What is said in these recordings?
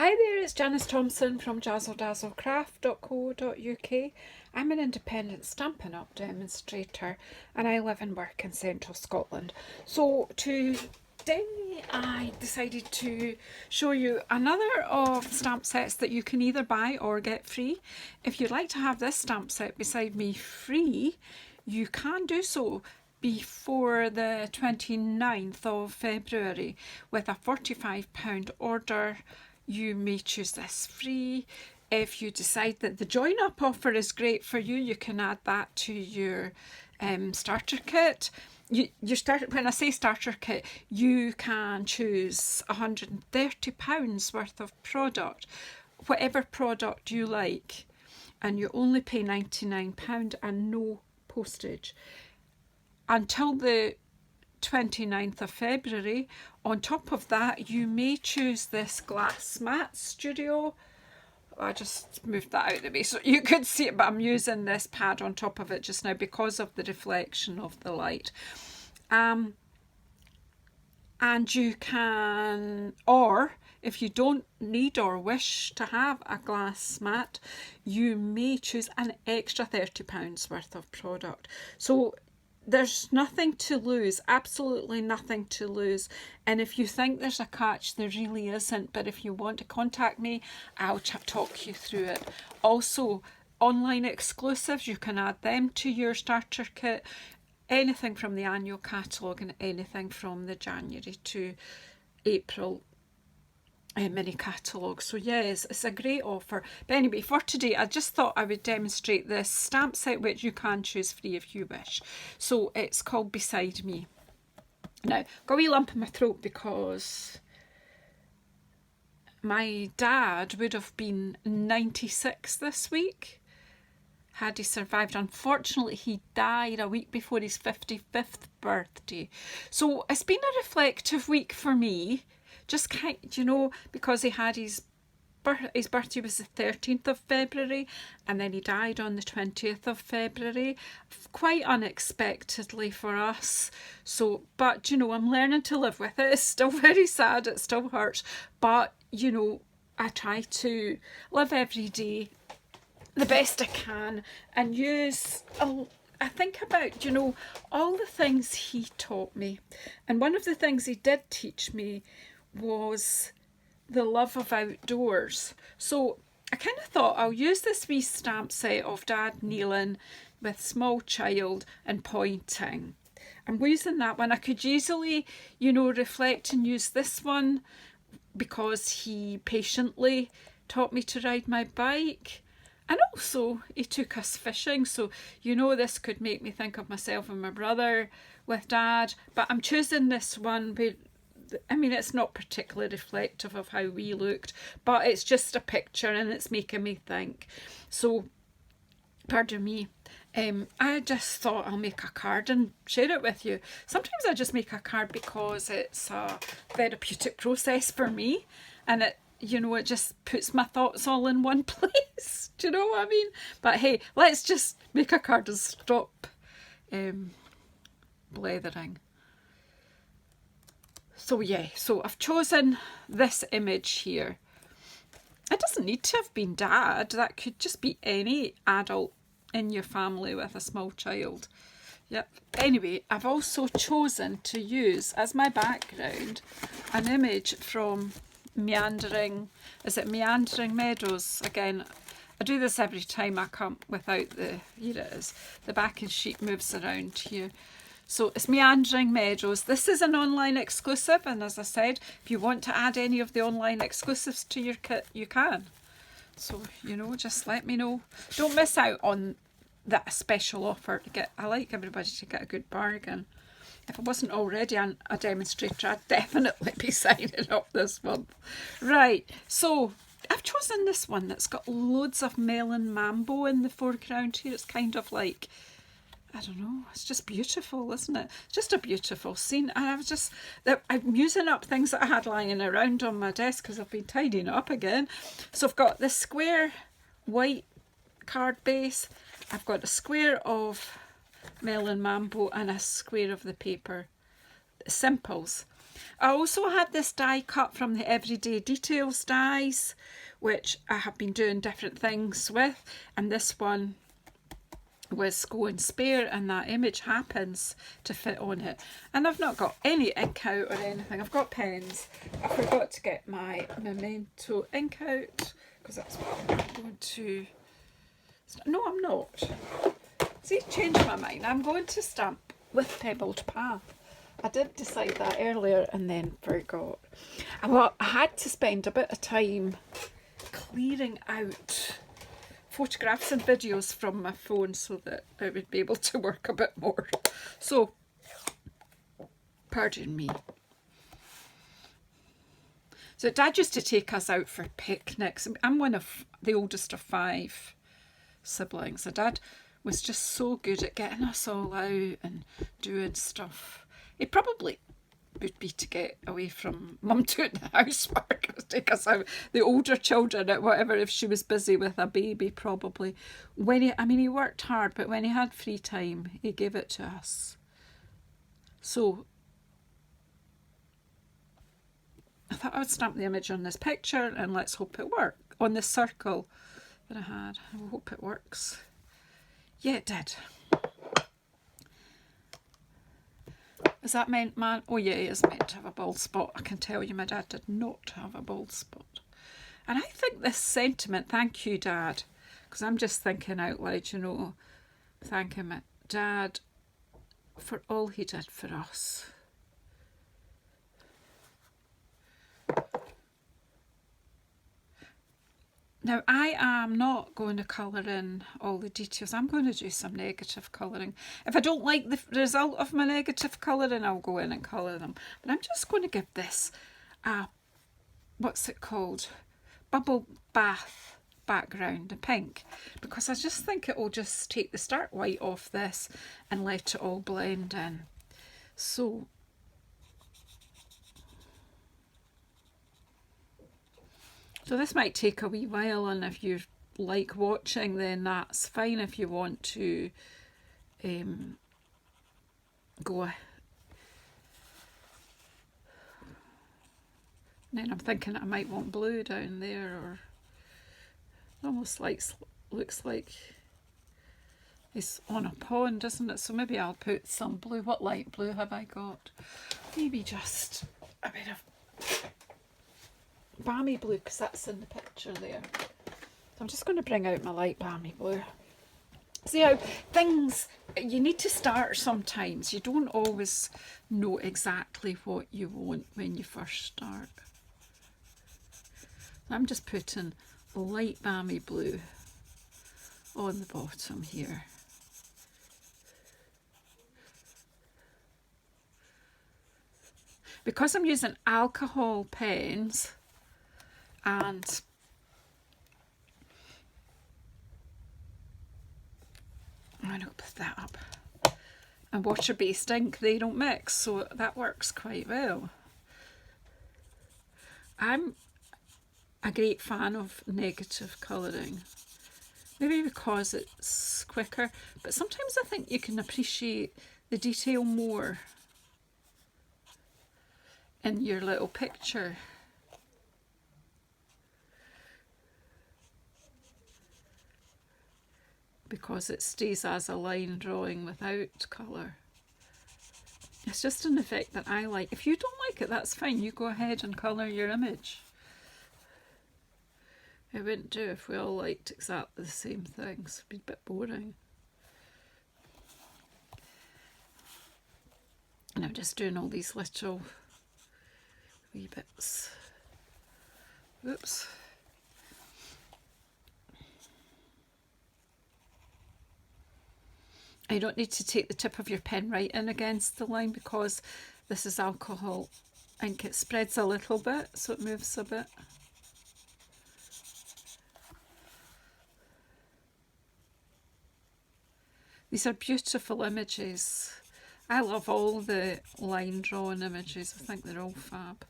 Hi there, it's Janice Thompson from JazzleDazzleCraft.co.uk. I'm an independent Stampin' Up demonstrator and I live and work in central Scotland. So today I decided to show you another of stamp sets that you can either buy or get free. If you'd like to have this stamp set beside me free, you can do so before the 29th of February with a £45 order. You may choose this free. If you decide that the join up offer is great for you, you can add that to your starter kit. When I say starter kit, you can choose £130 worth of product, whatever product you like, and you only pay £99 and no postage until the 29th of February. On top of that, you may choose this glass mat studio. I just moved that out of the way so you could see it, but I'm using this pad on top of it just now because of the reflection of the light. And you can, or if you don't need or wish to have a glass mat, you may choose an extra £30 worth of product. So there's nothing to lose, absolutely nothing to lose. And if you think there's a catch, there really isn't. But if you want to contact me, I'll talk you through it. Also, online exclusives, you can add them to your starter kit. Anything from the annual catalogue and anything from the January to April mini catalogue. So yes, it's a great offer. But anyway, for today I just thought I would demonstrate this stamp set, which you can choose free if you wish. So it's called Beside Me. Now, got a wee lump in my throat because my dad would have been 96 this week had he survived. Unfortunately, he died a week before his 55th birthday. So it's been a reflective week for me. Just kind, because he had his birthday was the 13th of February and then he died on the 20th of February, quite unexpectedly for us. So, but I'm learning to live with it. It's still very sad, it still hurts, but I try to live every day the best I can and use I think about all the things he taught me. And one of the things he did teach me was the love of outdoors. So I kind of thought I'll use this wee stamp set of Dad kneeling with small child and pointing. I'm using that one. I could easily, reflect and use this one because he patiently taught me to ride my bike. And also he took us fishing. So, this could make me think of myself and my brother with Dad. But I'm choosing this one where, it's not particularly reflective of how we looked, but it's just a picture and it's making me think. So, pardon me, I just thought I'll make a card and share it with you. Sometimes I just make a card because it's a therapeutic process for me, and it just puts my thoughts all in one place. Do you know what I mean? But hey, let's just make a card and stop blethering. So yeah, so I've chosen this image here. It doesn't need to have been Dad. That could just be any adult in your family with a small child. Yep. Anyway, I've also chosen to use as my background an image from Meandering. Is it Meandering Meadows? Again, I do this every time I come without the, here it is, the backing sheet moves around here. So it's Meandering Meadows. This is an online exclusive, and as I said, if you want to add any of the online exclusives to your kit, you can. So, just let me know. Don't miss out on that special offer to get. I like everybody to get a good bargain. If I wasn't already a demonstrator, I'd definitely be signing up this month. Right, so I've chosen this one that's got loads of melon mambo in the foreground here. It's kind of like, I don't know, it's just beautiful, isn't it? Just a beautiful scene. And I'm using up things that I had lying around on my desk because I've been tidying up again. So I've got this square white card base. I've got a square of melon mambo and a square of the paper simples. I also had this die cut from the Everyday Details dies, which I have been doing different things with, and this one was Go and Spare, and that image happens to fit on it. And I've not got any ink out or anything. I've got pens. I forgot to get my Memento ink out because that's what I'm going to... No, I'm not. See, changed my mind. I'm going to stamp with Pebbled Path. I did decide that earlier and then forgot. Well, I had to spend a bit of time clearing out photographs and videos from my phone so that I would be able to work a bit more. So, pardon me. So Dad used to take us out for picnics. I'm one of the oldest of 5 siblings. So Dad was just so good at getting us all out and doing stuff. He probably would be to get away from Mum doing the housework, take us out, the older children at whatever, if she was busy with a baby probably. When he worked hard, but when he had free time, he gave it to us. So I thought I would stamp the image on this picture and let's hope it works. On this circle that I had. I hope it works. Yeah, it did. Is that meant, man? Oh yeah, it is meant to have a bald spot. I can tell you my dad did not have a bald spot. And I think this sentiment, thank you Dad, because I'm just thinking out loud, you know, thanking my dad for all he did for us. Now, I am not going to colour in all the details. I'm going to do some negative colouring. If I don't like the result of my negative colouring, I'll go in and colour them. But I'm just going to give this a, what's it called? Bubble bath background, the pink. Because I just think it will just take the start white off this and let it all blend in. So... So this might take a wee while, and if you like watching, then that's fine. If you want to go. Then I'm thinking I might want blue down there, or almost like looks like it's on a pond, doesn't it? So maybe I'll put some blue. What light blue have I got? Maybe just a bit of balmy blue, because that's in the picture there. So I'm just going to bring out my light balmy blue. See how things, you need to start sometimes. You don't always know exactly what you want when you first start. I'm just putting light balmy blue on the bottom here. Because I'm using alcohol pens, and I'm going to put that up. And water-based ink, they don't mix, so that works quite well. I'm a great fan of negative colouring. Maybe because it's quicker, but sometimes I think you can appreciate the detail more in your little picture. Because it stays as a line drawing without colour. It's just an effect that I like. If you don't like it, that's fine. You go ahead and colour your image. It wouldn't do if we all liked exactly the same things. It'd be a bit boring. And I'm just doing all these little wee bits. Oops. You don't need to take the tip of your pen right in against the line, because this is alcohol ink. It spreads a little bit, so it moves a bit. These are beautiful images. I love all the line drawing images. I think they're all fab.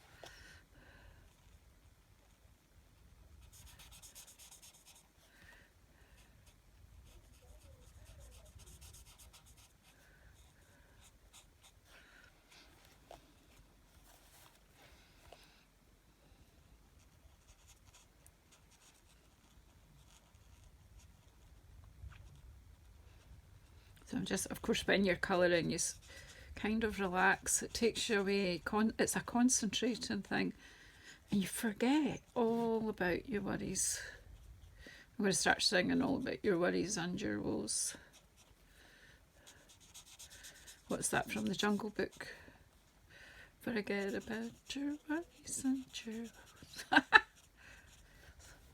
So I'm just, of course, when you're colouring, you kind of relax. It takes you away. It's a concentrating thing. And you forget all about your worries. I'm going to start singing all about your worries and your woes. What's that from the Jungle Book? Forget about your worries and your woes.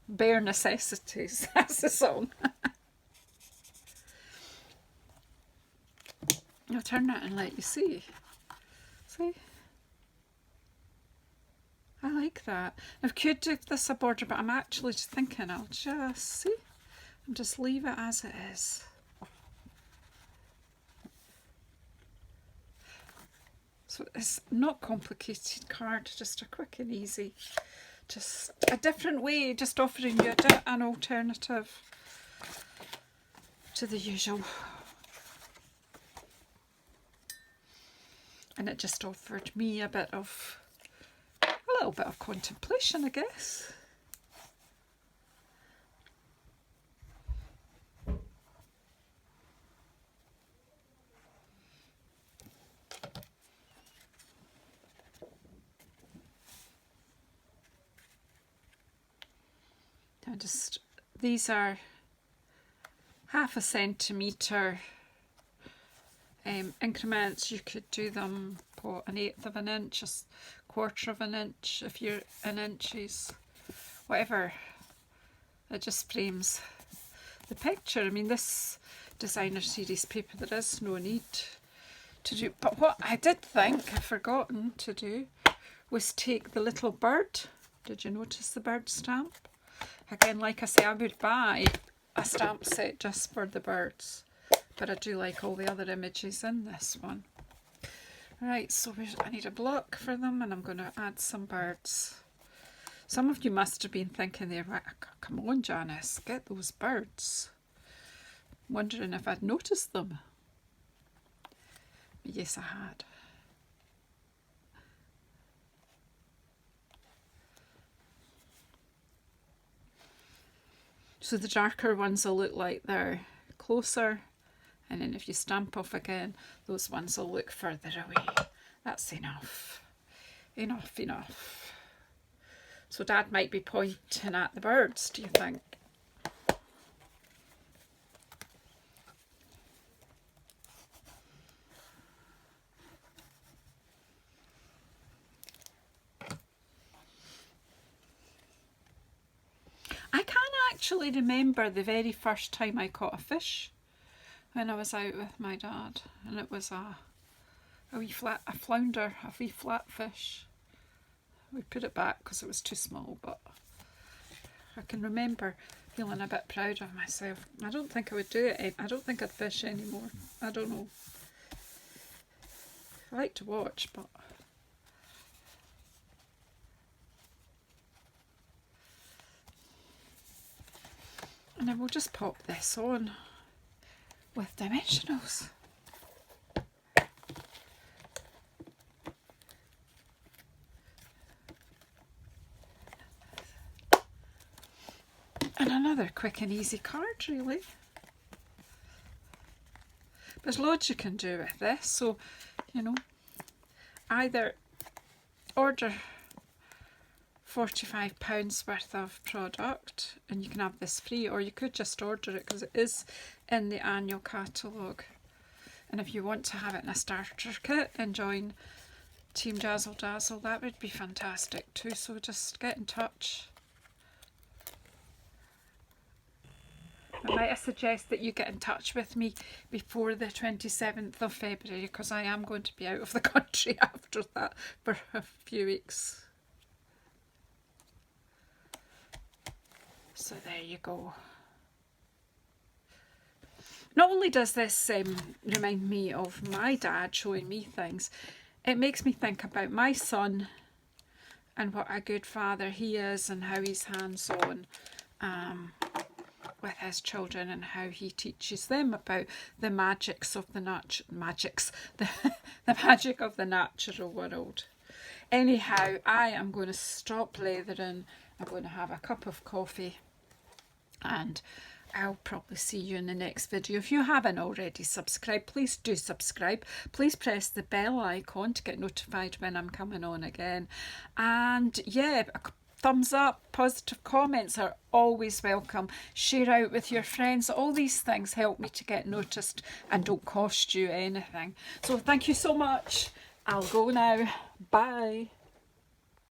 Bare necessities. That's the song. I'll turn that and let you see. See? I like that. I could do this a border, but I'm actually just thinking I'll just, see? And just leave it as it is. So it's not complicated card, just a quick and easy. Just a different way, just offering you an alternative to the usual. And it just offered me a little bit of contemplation, I guess. These are 1/2 centimetre increments. You could do them for 1/8 of an inch, a 1/4 of an inch if you're in inches, whatever. It just frames the picture. I mean, this designer series paper, there is no need to do. But what I did think I've forgotten to do was take the little bird. Did you notice the bird stamp? Again, like I say, I would buy a stamp set just for the birds, but I do like all the other images in this one. Right, so I need a block for them, and I'm going to add some birds. Some of you must have been thinking there, right, come on Janice, get those birds. Wondering if I'd noticed them. But yes, I had. So the darker ones will look like they're closer, and then if you stamp off again, those ones will look further away. That's enough. Enough, enough. So Dad might be pointing at the birds, do you think? I can actually remember the very first time I caught a fish when I was out with my dad, and it was a flounder, a wee flat fish. We put it back because it was too small, but I can remember feeling a bit proud of myself. I don't think I would do it. I don't think I'd fish anymore. I don't know. I like to watch, but and then we'll just pop this on with dimensionals. And another quick and easy card, really. There's loads you can do with this, so you know, either order £45 worth of product and you can have this free, or you could just order it because it is in the annual catalogue. And if you want to have it in a starter kit and join Team Jazzle Dazzle, that would be fantastic too, so just get in touch. I might suggest that you get in touch with me before the 27th of February because I am going to be out of the country after that for a few weeks. So there you go. Not only does this remind me of my dad showing me things, it makes me think about my son and what a good father he is and how he's hands-on with his children and how he teaches them about the magics of the the magic of the natural world. Anyhow, I am going to stop leathering. I'm going to have a cup of coffee and I'll probably see you in the next video. If you haven't already subscribed, please do subscribe. Please press the bell icon to get notified when I'm coming on again. And yeah, a thumbs up, positive comments are always welcome. Share out with your friends. All these things help me to get noticed and don't cost you anything. So thank you so much. I'll go now. Bye.